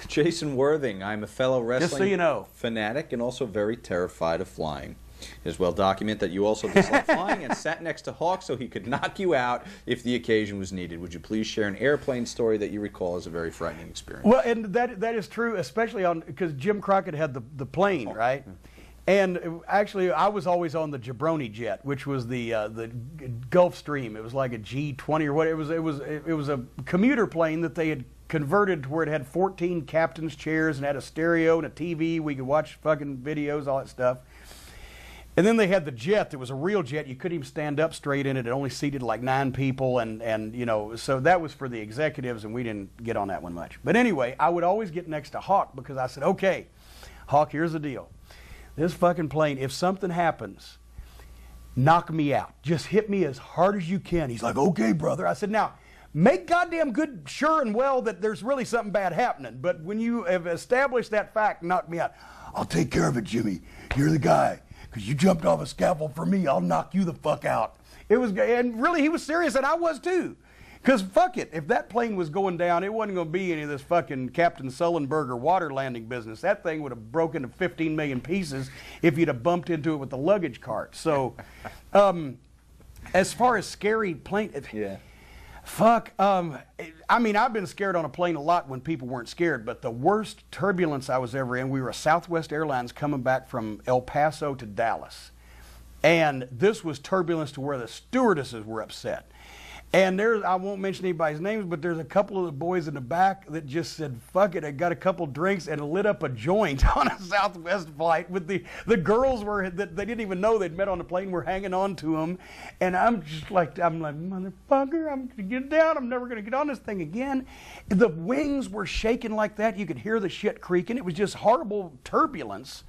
Jason Worthing, I'm a fellow wrestling Just so you know. fanatic and also very terrified of flying. It is well documented that you also dislike flying and sat next to Hawk so he could knock you out if the occasion was needed. Would you please share an airplane story that you recall as a very frightening experience? Well, and that is true, especially on because Jim Crockett had the plane, right? And actually, I was always on the Jabroni jet, which was the Gulfstream. It was like a G-20 or what. It was a commuter plane that they had converted to where it had 14 captain's chairs and had a stereo and a TV. We could watch fucking videos, all that stuff. And then they had the jet that was a real jet. You couldn't even stand up straight in it. It only seated like 9 people, and you know, so that was for the executives, and we didn't get on that one much. But anyway, I would always get next to Hawk because I said, okay, Hawk, here's the deal. This fucking plane, if something happens, knock me out. Just hit me as hard as you can. He's like, okay, brother. I said, now, make goddamn good sure and well that there's really something bad happening. But when you have established that fact, knock me out. I'll take care of it, Jimmy. You're the guy. Because you jumped off a scaffold for me, I'll knock you the fuck out. It was, and really, he was serious, and I was too. Because fuck it, if that plane was going down, it wasn't going to be any of this fucking Captain Sullenberger water landing business. That thing would have broken to 15 million pieces if you'd have bumped into it with the luggage cart. So, as far as scary plane, Yeah. fuck, I mean, I've been scared on a plane a lot when people weren't scared, but the worst turbulence I was ever in, we were a Southwest Airlines coming back from El Paso to Dallas. And this was turbulence to where the stewardesses were upset. And there's, I won't mention anybody's names, but there's a couple of the boys in the back that just said, fuck it, I got a couple drinks and lit up a joint on a Southwest flight with the girls were, that they didn't even know they'd met on the plane, were hanging on to them. And I'm like, motherfucker, I'm gonna get down, I'm never gonna get on this thing again. The wings were shaking like that, you could hear the shit creaking. It was just horrible turbulence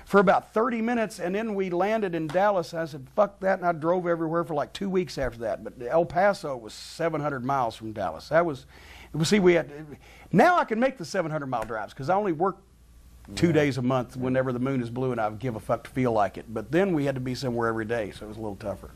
for about 30 minutes, and then we landed in Dallas. I said, fuck that, and I drove everywhere for like 2 weeks after that. But El Paso was 700 miles from Dallas. That was, see, we had, now I can make the 700-mile drives because I only work 2 days a month whenever the moon is blue and I give a fuck to feel like it. But then we had to be somewhere every day, so it was a little tougher.